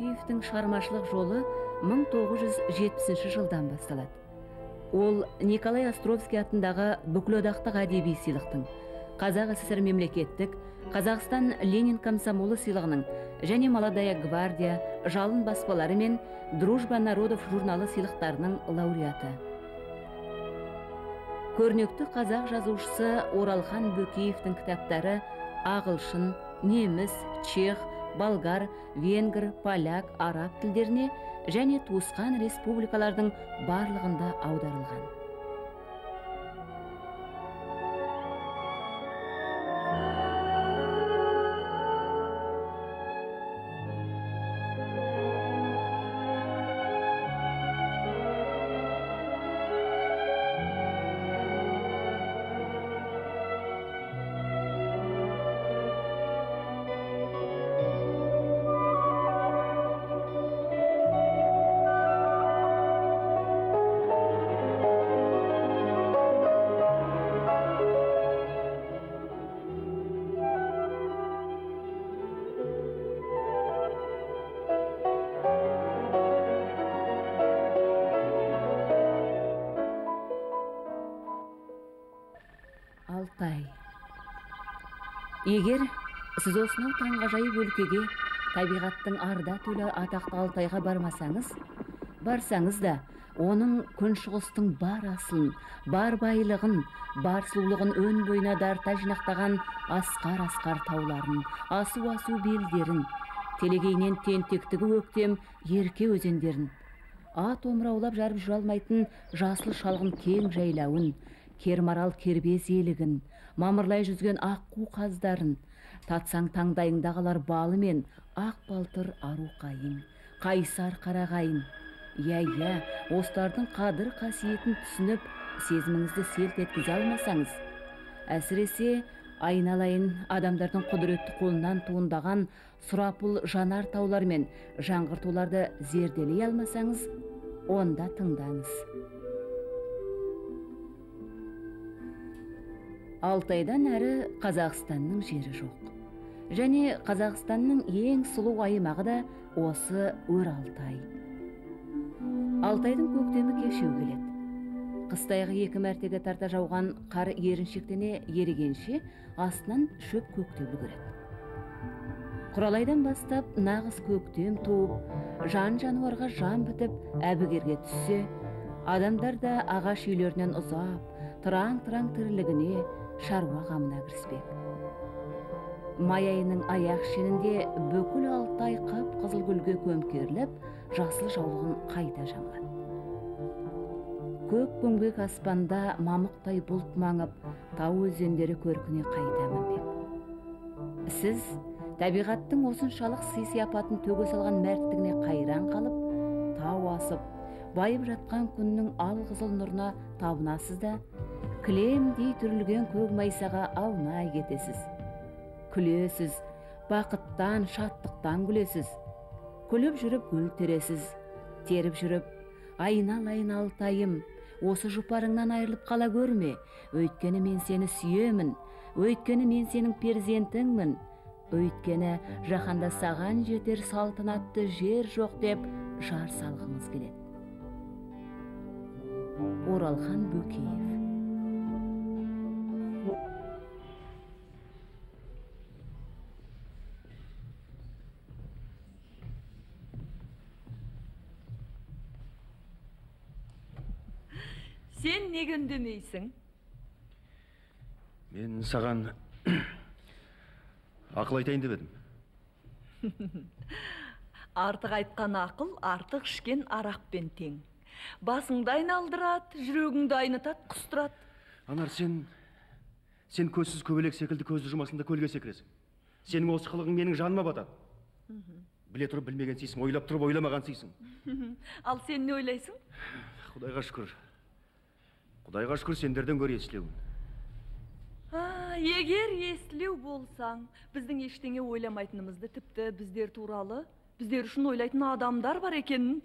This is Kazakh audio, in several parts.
Бөкеевтің шығармашылық жолы 1970 жылдан басталады. Ол Николай Островский атындағы бүкілодақтық әдеби сыйлықтың, Қазақ СССР мемлекеттік, Қазақстан Ленин комсомолы сыйлығының және Молодая гвардия, жалын баспалары мен Дружба народов журналы сыйлықтарының лауреаты. Көрнекті қазақ жазушысы Оралхан Бөкеевтің кітаптары ағылшын, неміс, чех, болгар, венгр, поляк, араб тілдеріне және туысқан республикалардың барлығында аударылған. Алтай. Егер сіз осынау таңғажайып өлкеге, табиғаттың арда төлі атақты Алтайға барсаңыз да, оның күншығыстың бар асылын, бар байлығын, бар сұлулығын өн бойына дарта жинақтаған асқар тауларын, асу белдерін, телегейнен тентектігі өктем ерке өзендерін, ат омыраулап жарып жүре алмайтын жасыл шалғын кең жайлауын, кермарал кербез елігін, мамырлай жүзген аққу қаздарын, татсаң таңдайыңда қалар балы мен ақ балтыр ару қайың, қайсар қарағайын. Иә, остардың қадір қасиетін түсініп, сезіміңізді селт еткізе алмасаңыз, әсіресе айналайын адамдардың құдіретті қолынан туындаған сұрапыл жанар таулар мен жаңғыртуларды зерделей алмасаңыз, онда тыңдаңыз. Алтайдан әрі Қазақстанның жері жоқ. Және Қазақстанның ең сұлу аймағы да осы өр Алтай. Алтайдың көктемі кешеу келеді. Қыстайғы 2 мәртеге тарта жауған қар еріншектене ерігенше астынан шөп көктеулі көреді. Құралайдан бастап нағыз көктем туып, жан-жануарға жан бітіп әбігерге түссе, адамдар да ағаш үйлерінен ұзап, тыраң тірлігіне, шаруа қамына кіріспек. Май айының аяқ шенінде бүкіл Алтай қып-қызыл гүлге көмкеріліп, жасыл жаулығын қайта жанған. Көк көңбек аспанда мамықтай бұлт маңып, тау өзендері көркіне қайта мінбек. Сіз табиғаттың осыншалық сый-сияпатын төге салған мәрттігіне қайран қалып, тау асып, байып жатқан күннің алқызыл нұрына табынасыз да, кілемдей түрілген көк майсаға аунай кетесіз. Күлесіз, бақыттан, шаттықтан күлесіз. Күліп жүріп гүл тересіз, теріп жүріп, айналайын Алтайым, осы жұпарыңнан айырылып қала көрме, өйткені мен сені сүйемін, өйткені мен сенің перзентіңмін, өйткені жаһанда саған жетер салтанатты жер жоқ деп жар салғымыз келеді. Оралхан Бөкеев. Сен неге үндемейсің? Мен саған ақыл айтайын деп едім. Артық айтқан ақыл, артық ішкен арақпен тең. Басыңды айналдырады, жүрегіңді айнытады, құстырады. Анар, сен көзсіз көбелек секілді көзді жұмасында көлге секіресің. Сенің осы қылығың менің жаныма батады. Біле тұрып білмеген сейсің, ойлап тұрып ойламаған сейсің. Ал сен не ойлайсың? Құдайға шүкір сендерден гөрі естілеуін. Егер естілеу болсаң, біздің ештеңе ойламайтынымызды, тіпті біздер туралы, біздер үшін ойлайтын адамдар бар екенін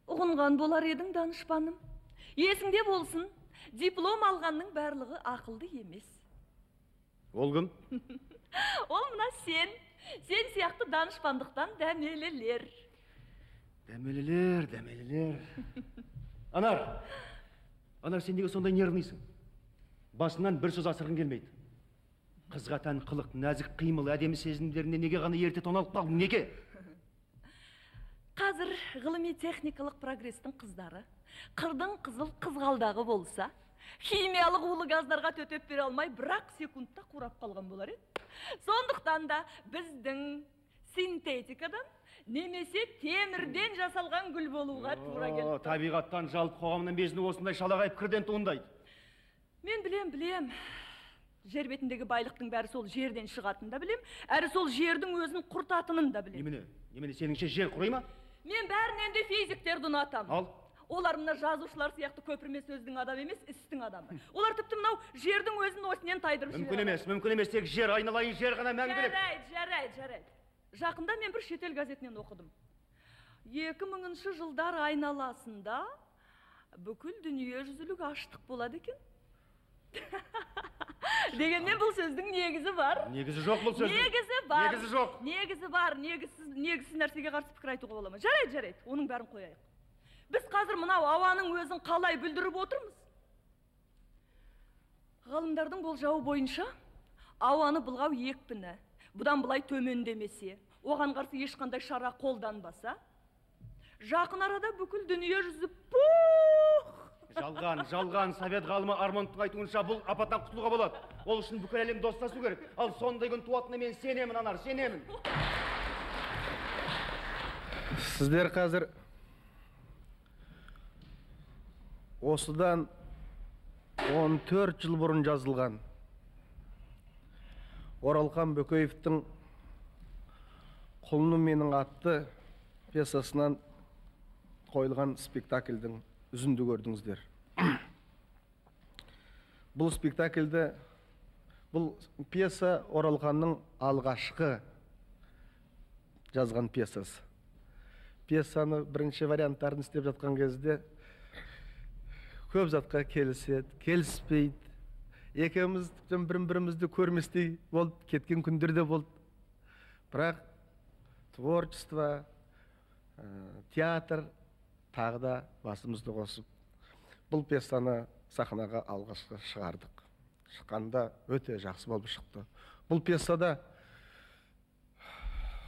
ұғынған болар едің, данышпаным. Есіңде болсын, диплом алғанның барлығы ақылды емес. Ол кім? Ол мына сен сияқты данышпандықтан дәмелілер. Дәмелелер. Анар, сен неге сондай нервныйсың? Басынан бір сөз асырғың келмейді. Қызға тән қылық, нәзік қимыл, әдемі сезімдеріне неге ғана ерте тоналып қалдың, неге? Қазір ғылыми техникалық прогрестің қыздары қырдың қызыл қызғалдағы болса, химиялық улы газдарға төтеп бере алмай, бірақ секундта қурап қалған болар еді. Сондықтан да біздің синтетикадан немесе темірден жасалған гүл болуға тура келді. Табиғаттан жалпы қоғамның безіні осындай шалағай пікірден туындайды. Мен білем. Жер бетіндегі байлықтың бәрі сол жерден шығатынын да білем, әрі сол жердің өзін құртатынын да білем. Немене сеніңше жер құрай ма? Мен бәрінен де физиктерді ұнатам. Ал? Олар мына жазушылар сияқты көпірме сөздің адамы емес, істің адамы. Олар тіпті мынау жердің өзін осынен тайдырып жібереді. Мүмкін емес, тек жер айналайын, жер ғана мәңгілік. Жарайды. Жақында мен бір шетел газетінен оқыдым. 2000 жылдар айналасында бүкіл дүние жүзілік аштық болады екен. Дегенмен бұл сөздің негізі бар. Негізі жоқ бұл сөздің. Негізі бар. Негізсіз нәрсеге қарсы пікір айтуға бола ма? Жарайды. Оның бәрін қояйық. Біз қазір мынау ауаның өзін қалай бүлдіріп отырмыз? Ғалымдардың болжауы бойынша, ауаны былғау екпіні бұдан былай төмендемесе, оған қарсы ешқандай шара қолданбаса, жақын арада бүкіл дүние жүзі Жалған совет ғалымы Армандтың айтуынша бұл апаттан құтылуға болады. Ол үшін бүкіл әлем достасу керек. Ал сондай күн туатынына мен сенемін, Анар, сенемін. Сіздер қазір осыдан 14 жыл бұрын жазылған Оралхан Бөкеевтің «Құлыным менің» атты пьесасынан қойылған спектакльдің үзінді көрдіңіздер. Бұл спектакльді, бұл пьеса Оралханның алғашқы жазған пьесасы. Пьесаны бірінші варианттарын істеп жатқан кезде көп затқа келіседі, келіспейді. Екеуміз бірімізді көрместей болды, кеткен күндерде болды. Бірақ творчество, театр тағы да басымызды қосып, бұл пьесаны сахнаға алғашқы шығардық. Шыққанда өте жақсы болып шықты. Бұл пьесада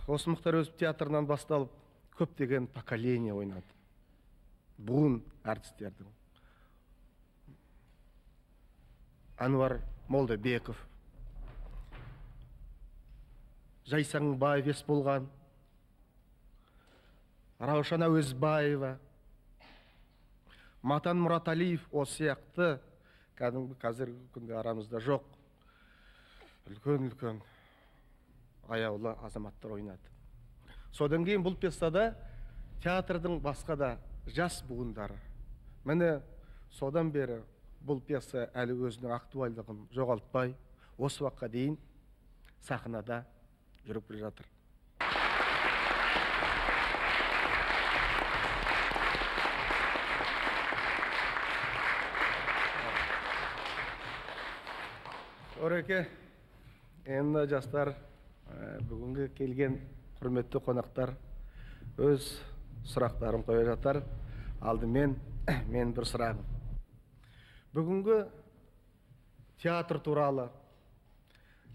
осы Мұхтар Әуезов театрынан басталып, көптеген поколение ойнады. Буын әртістердің. Анвар Молдабеков, Жайсаңбаев Есболған, Раушан Әуезбаева, Матан Мұраталиев осы сияқты қазіргі күнде арамызда жоқ. Үлкен аяулы азаматтар ойнады. Содан кейін бұл пьесада театрдың басқа да жас буындары. Міне содан бері бұл пьеса әлі өзінің актуальдығын жоғалтпай, осы уақытқа дейін сахнада жүріп жатыр. Ореке, енді жастар, бүгінгі келген құрметті қонақтар өз сұрақтарын қоя жатар. Алдымен мен бір сұрағым. Бүгінгі театр туралы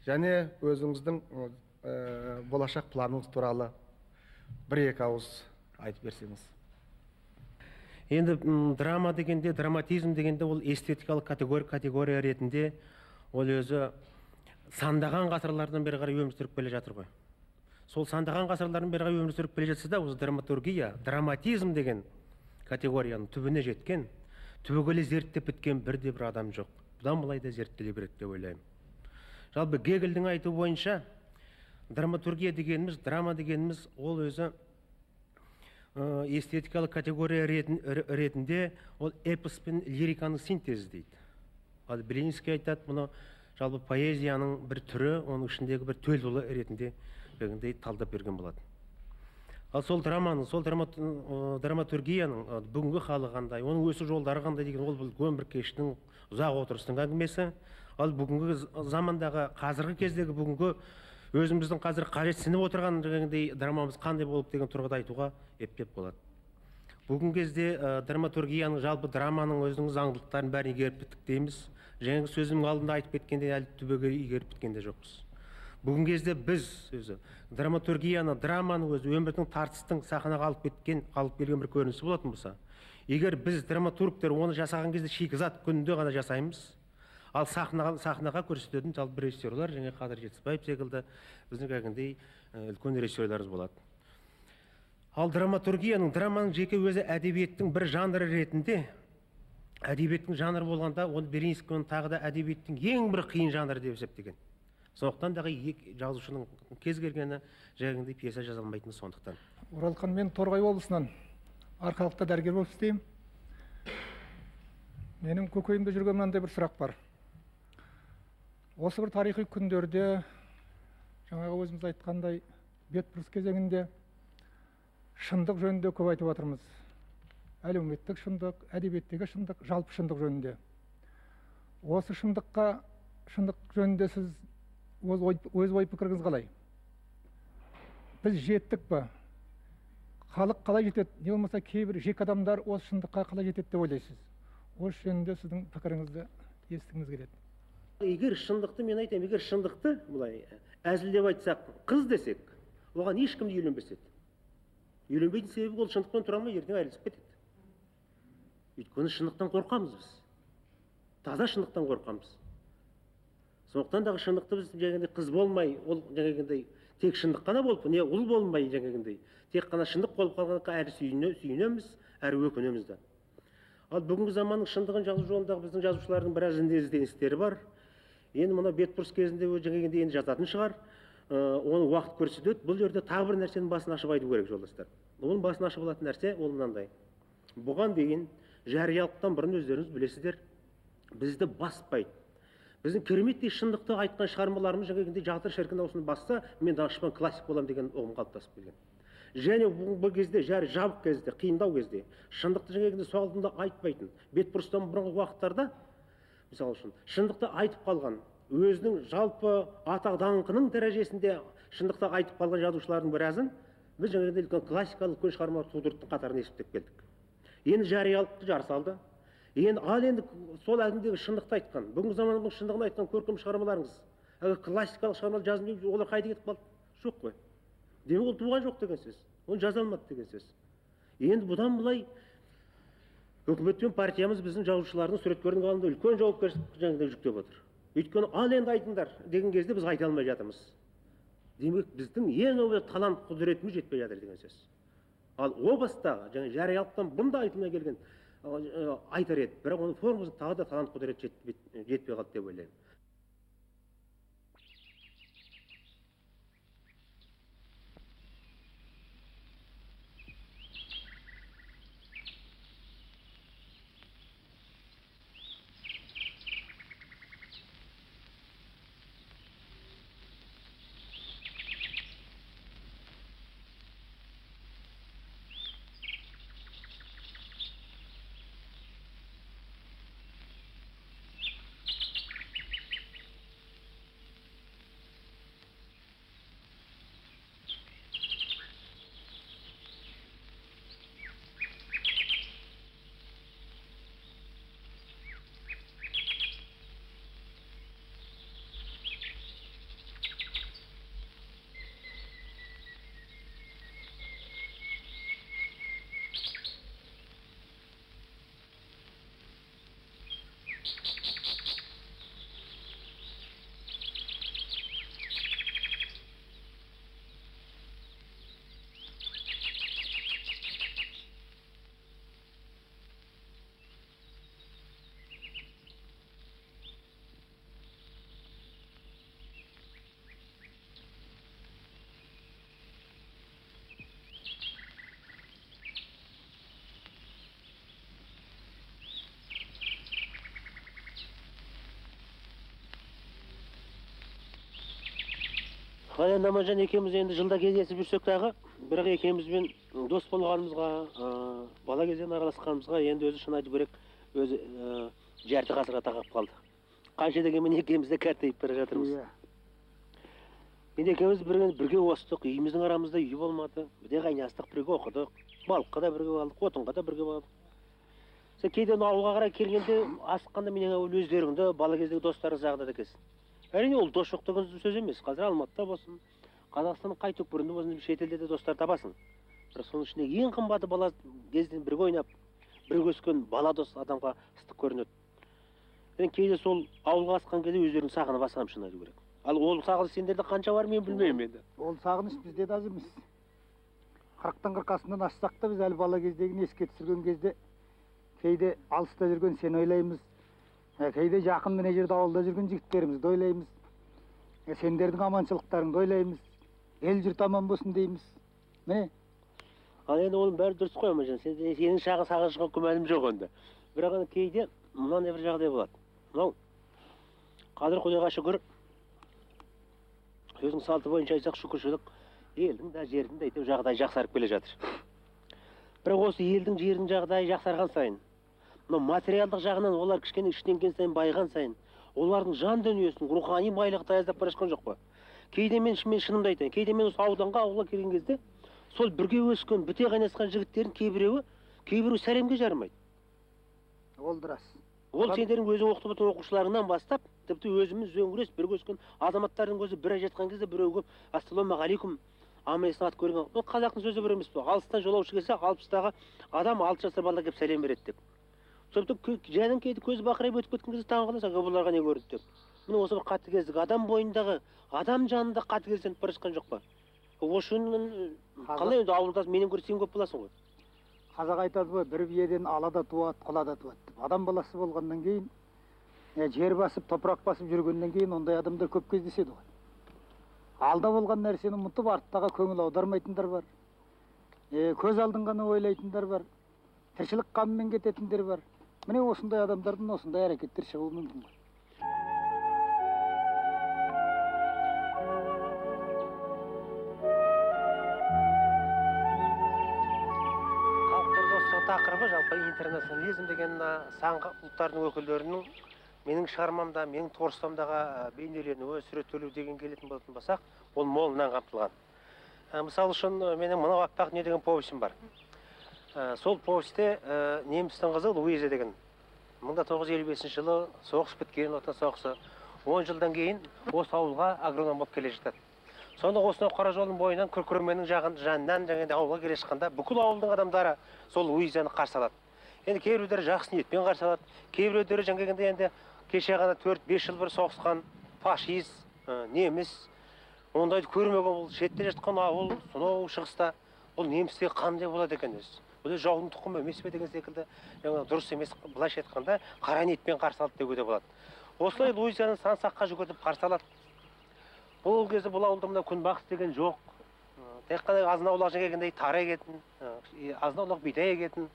және өзіңіздің болашақ планыңыз туралы бір-екі ауыз айтып берсеңіз. Енді драма дегенде, драматизм дегенде ол эстетикалық категория ретінде ол өзі сандаған ғасырлардан бері қарай өмір сүріп келе жатыр ғой. Сол сандаған ғасырлардан бері қарай өмір сүріп келе жатса да, осы драматургия, драматизм деген категорияның түбіне жеткен, түбегейлі зерттеп біткен бірде бір адам жоқ. Бұдан былай да зерттеле береді деп ойлаймын. Жалпы Гегельдің айтуы бойынша драматургия дегеніміз, драма дегеніміз ол өзі эстетикалық категория ретінде ол эпос пен лириканың синтезі дейді. Ал Белинский айтады, мұны жалпы поэзияның бір түрі, оның ішіндегі бір төл ұлы ретінде талдап берген болады. Ал сол драманың, сол драматургияның бүгінгі халы қандай, оның өсу жолдары қандай деген ол үлкен бір кештің ұзақ отырыстың әңгімесі. Ал бүгінгі замандағы, қазіргі кездегі бүгінгі өзіміздің қазір қажетсініп отырған дегендей драмамыз қандай болып деген тұрғыда айтуға ептеп болады. бүгінгі кезде драматургияның, жалпы драманың өзінің заңдылықтарын бәрін игеріп біттік дейміз. Жаңағы сөзімнің алдында айтып кеткенде әлі түбегейлі игеріп біткен де жоқпыз. Бүгінгі кезде біз өзі драматургияны, драманы өзі өмірдің тартыстың сахнаға алып келген бір көрінісі болатын болса, егер біз драматургтер оны жасаған кезде шикізат күнінде ғана жасаймыз, ал сахнаға көрсететін жалпы режиссерлар, және Қадыр Жетісбаев секілді біздің кәдімгідей үлкен режиссерларымыз болады. Ал драманың жеке өзі әдебиеттің бір жанры ретінде, әдебиеттің жанры болғанда, оны Беренскийдің тағы да әдебиеттің ең бір қиын жанры деп есептеген. Сондықтан дағы жазушының кез келгені жайында пьеса жаза алмайтыны сондықтан. Оралхан, мен Торғай облысынан арқалықта дәрігер болып істеймін. Менің көкейімде жүрген мынандай бір сұрақ бар. Осы бір тарихи күндерде, жаңағы өзіміз айтқандай, бетбұрыс кезеңінде шындық жөнінде көп айтып отырмыз. Әлеуметтік шындық, әдебиеттегі шындық, жалпы шындық жөнінде. Осы шындық жөнінде сіз өз ой пікіріңіз қалай? Біз жеттік па? Халық қалай жетеді? Не болмаса кейбір жеке адамдар осы шындыққа қалай жетеді деп ойлайсыз? Осы жөнінде сіздің пікіріңізді естігіміз келеді. Егер шындықты, мен айтайын, егер шындықты былай әзілдеп айтсақ, қыз десек, оған ешкімді үйленбес еді. Үйленбейтін себебі ол шындықпен тұра алмай ертең айырылысып кетеді. Өйткені шындықтан қорқамыз біз. Таза шындықтан қорқамыз. Сондықтан дағы шындықты біз жаңағындай қыз болмай, ол жаңағындай тек шындық қана болып, не ұл болмай жаңағындай тек қана шындық болып қалғанға әрі сүйінеміз, әрі өкінеміз де. Ал бүгінгі заманның шындығын жазу жолындағы біздің жазушылардың біраз ізденістері бар. Енді мына бетбұрыс кезінде жаңағындай енді жазатын шығар, оны уақыт көрсетеді. Бұл жерде тағы бір нәрсенің басын ашып айту керек, жолдастар. Оның басын ашып алатын нәрсе ол мынандай. Бұған дейін жариялықтан бұрын өздеріңіз білесіздер, бізді баспайды. Біздің кереметтей шындықты айтқан шығармаларымыз жаңағындай жатыр шіркін аусыны басса, мен данышпан классик боламын деген ұғым қалыптасып келген. Және бұл кезде, жабық кезде, қиындау кезде, шындықты жаңағындай соғылдында айтпайтын, бетбұрыстан бұрынғы уақыттарда, мысалы үшін, шындықты айтып қалған, өзінің жалпы атақ даңқының дәрежесінде шындықты айтып қалған жазушылардың біразын біз жаңағындай үлкен классикалық үлкен шығармалар тудырудың қатарына есептеп келдік. Енді жариялықты жар салды. Енді сол әлгіндегі шындықты айтқан, бүгінгі заманның шындығын айтқан көркем шығармаларыңыз, классикалық шығармалар жазылмай, олар қайда кетіп қалды? Жоқ қой. Демек ол туған жоқ деген сөз. Оны жаза алмады деген сөз. Енді бұдан былай үкімет пен партиямыз біздің жазушылардың, суреткердің алдында үлкен жауапкершілік жүктеп отыр. Өйткені ал енді айтыңдар деген кезде біз айта алмай жатырмыз. Демек біздің ең әуелі талант құдіретіміз жетпей жатыр деген сөз. Ал о бастағы жаңа жариялықтан бұнда айтылмай келген айтар еді, бірақ оның формасы тағы да талант құдірет жетпей қалды деп ойлаймын. Енді Аманжан екеуміз енді жылда кездесіп жүрсек дағы, бірақ екеумізбен дос болғанымызға, бала кезден араласқанымызға енді өзі шын айту керек, өзі жарты ғасырға тақап қалды. Қанша дегенмен екеуміз де кәртейіп бара жатырмыз. Енді екеуміз бірге остық, үйіміздің арамызда үй болмады, бірге қайнастық, бірге оқыдық. балыққа да бірге бардық, отынға да бірге бардық. Сен кейде ауылға қарай келгенде асыққанда менен әуел өздеріңді бала кездегі достарыңыз жағдайда екенсің. Әрине ол дос жоқ деген сөз емес. Қазір Алматыда болсын, Қазақстанның қай түкпірінде болсын, шетелде де достар табасың. Бірақ соның ішінде ең қымбаты бала кезден бірге ойнап, бірге өскен бала дос адамға ыстық көрінеді. Енді кейде сол ауылға асқан кезде өздерінің сағынып асқан шын айту керек. Ал ол сағыныш сендерде қанша бар мен білмеймін енді. Ол сағыныш бізде де аз емес. 40-тан 40-асынан ассақ та біз әлі бала кездегіні еске түсірген кезде кейде алыста жүрген сен ойлаймыз, кейде жақын мына жерде ауылда жүрген жігіттерімізді ойлаймыз, сендердің аманшылықтарыңды ойлаймыз, ел жұрт аман болсын дейміз. Міне. Ал енді оның бәрі дұрыс қой аманжан. Сенің шағын сағынышқа күмәнім жоқ онда. Бірақ кейде мынандай бір жағдай болады. Мынау қазір Құдайға шүкір, өзінің салты бойынша айтсақ шүкіршілік, елдің де жердің де әйтеуір жағдайы жақсарып келе жатыр. Бірақ осы елдің жердің жағдайы жақсарған сайын, мынау материалдық жағынан олар кішкене іштенген сайын, байған сайын, олардың жан дүниесінің рухани байлығы таяздап бара жатқан жоқ па? Кейде мен шынымды айтайын, кейде мен осы ауылға келген кезде сол бірге өскен, біте қайнасқан жігіттердің кейбіреуі сәлемге жарымайды. Ол дұрыс. Ол сендердің өзің оқытып отырған оқушыларыңнан бастап, тіпті өзіміз өңірес бірге өскен азаматтардың өзі бір жатқан кезде біреуге ассалаумағалейкум аман-есен ат көрген. Ол қазақтың сөзі бір емес пе? Алыстан жолаушы келсе, 60-тағы адам 6 жасар бала келіп сәлем береді деп. Сондықтан жәнің кейде көзі бақырайып өтіп кеткен кезде таңғаласың, бұларға не көрді деп. Міне осы бір қатыгездік, адам бойындағы, адам жанында қатыгезденіп бара жатқан жоқ па? Осының қалай енді ауылда менен көрсең көп боласың ғой. Қазақ айтады ғой, бір биеден ала да туады, құла да туады деп. Адам баласы болғаннан кейін, жер басып, топырақ басып жүргеннен кейін ондай адамдар көп кездеседі ғой. Алда болған нәрсені ұмытып, арттағы көңіл аудармайтындар бар. Көз алдын ғана ойлайтындар бар. Тіршілік қамымен кететіндер бар. Міне осындай адамдардан осындай әрекеттер шығуы мүмкін ғой. Тақырыбы жалпы интернационализм деген сан ұлттардың өкілдерінің менің шығармамда, менің творчествомдағы бейнеленуі, суреттелуі деген келетін болатын болсақ, ол молынан қамтылған. Мысалы үшін менің мынау аппақ не деген повестім бар. Сол повестте немістің қызы Луиза деген 1955 жылы соғыс біткен, отан соғысы 10 жылдан кейін осы ауылға агроном болып келе жатады. Сонда осынау қара жолдың бойынан Күркіременің жанынан жаңағыдай ауылға келе шыққанда бүкіл ауылдың адамдары сол Луизаны қарсы алады. Енді кейбіреулері жақсы ниетпен қарсы алады, кейбіреулері жаңағыдай енді кеше ғана 4-5 жыл бір соғысқан фашист, неміс, ондайды көрмеген ол шетте жатқан ауыл, сонау шығыста ол немісте қандай болады екен өзі. Бұл жаудың тұқымы емес пе деген секілді, дұрыс емес, былайша айтқанда қара ниетпен қарсы алады деуге болады. Осылай Луизаны сан саққа жүгіртіп қарсы алады. Бұл кезде бұл ауылда мына күнбағыс деген жоқ. Тек қана азын-аулақ жегендей тары егетін, азын-аулақ бидай егетін,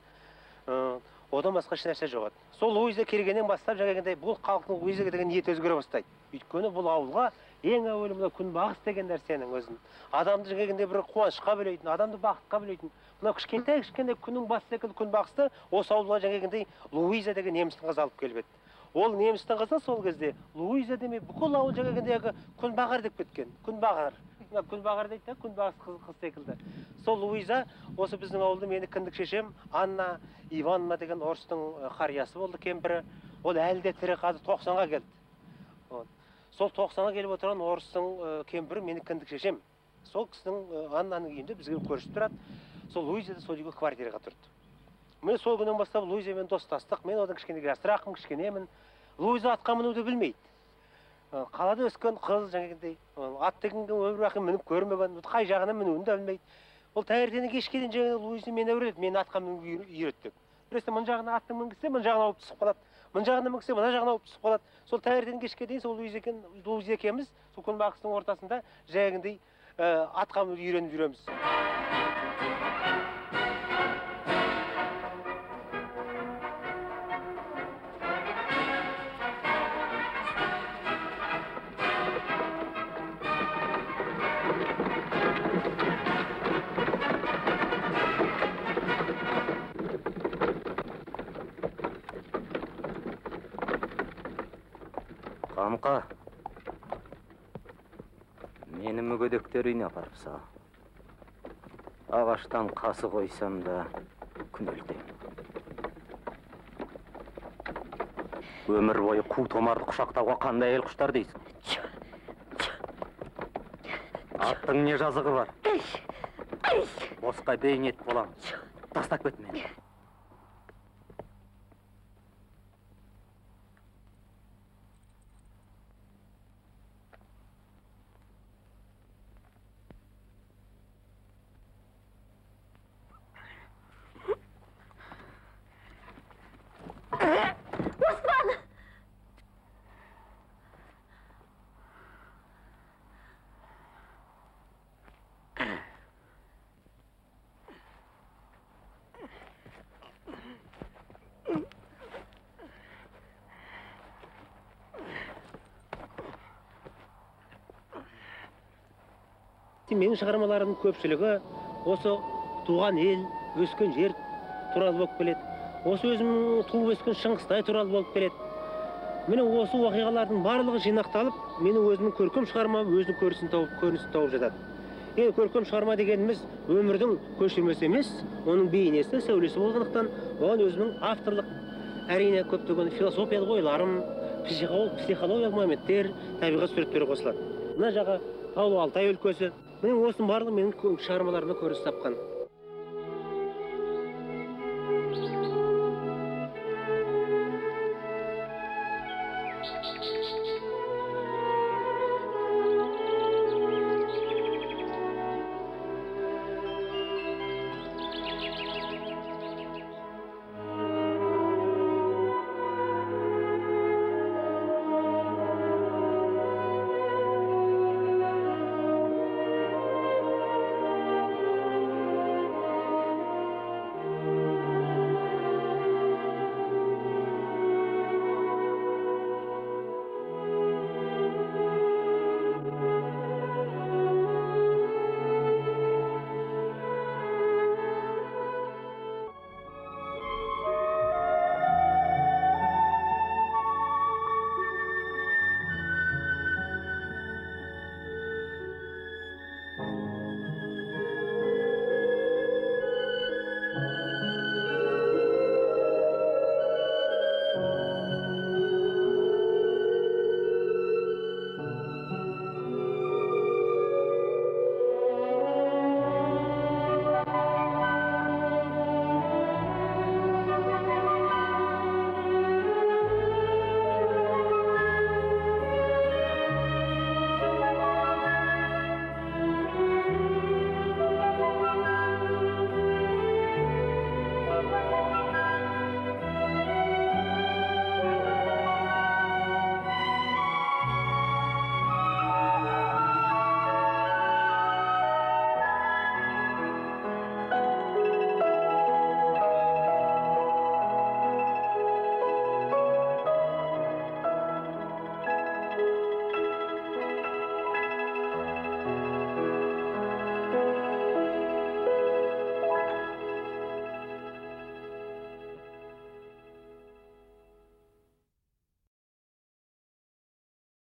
одан басқа еш нәрсе жоқ еді. Сол Луиза келгеннен бастап жаңағындай бұл халықтың Луизаға деген ниеті өзгере бастайды. Өйткені бұл ауылға ең әуелі мына күнбағыс деген нәрсенің өзін, адамды жаңағындай бір қуанышқа бөлейтін, адамды бақытқа бөлейтін, мына кішкентай күннің басы секілді күнбағысты осы ауылға жаңағындай Луиза деген немістің қызы алып келіп еді. Ол немістің қызы сол кезде Луиза демей бүкіл ауыл жаңағындағы күнбағар деп кеткен. Күнбағар. Күнбағар дейді, күнбағыс қыз секілді. Сол Луиза осы біздің ауылда мені кіндік шешем Анна Ивановна деген орыстың қариясы болды, кемпірі. Ол әлі де тірі, қазір 90-ға келді. Сол 90-ға келіп отырған орыстың кемпірі мені кіндік шешем. Сол кісінің Аннаның үйінде бізге көрісіп тұрады. Сол Луиза да сол үйге квартираға тұрды. Мен сол күннен бастап Луизамен достастық. Мен одан кішкене жасырақпын, кішкенемін. Луиза атқа мінуді білмейді. Қалада өскен қыз жаңағындай ат дегенге өмір бақи мініп көрмеген, қай жағына мінуін де білмейді. Ол таңертеңнен кешке дейін жаңағы Луиза мені әуеледі, мені атқа мінуге үйретті. Біресе мына жағына аттың мінгізсе, мына жағына алып түсіп қалады. Мына жағына мінгізсе, мына жағына алып түсіп қалады. Сол таңертеңнен кешке дейін сол Луиза екеуміз сол күнбағыстың ортасында жаңағындай атқа мінуді үйреніп жүреміз. Қамқа, мені мүгедектер үйіне апарып сал. Ағаштан қасы қойсам да күнелтем. Өмір бойы қу томарды құшақтауға қандай әйел құштар дейсің? Аттың не жазығы бар? Босқа бейнет болам. Тастап кет мені. Менің шығармаларымның көпшілігі осы туған ел, өскен жер туралы болып келеді. Осы өзімнің туып өскен Шыңғыстай туралы болып келеді. Міне осы оқиғалардың барлығы жинақталып, менің өзімнің көркем шығармам өзінің көрінісін тауып жатады. Енді көркем шығарма дегеніміз өмірдің көшірмесі емес, оның бейнесі, сәулесі болғандықтан, оған өзімнің авторлық, әрине көптеген философиялық ойларым, психологиялық моменттер, табиғат суреттері қосылады. Мына жағы Таулы Алтай өлкесі. Міне осының барлығы менің шығармаларымда көрініс тапқан.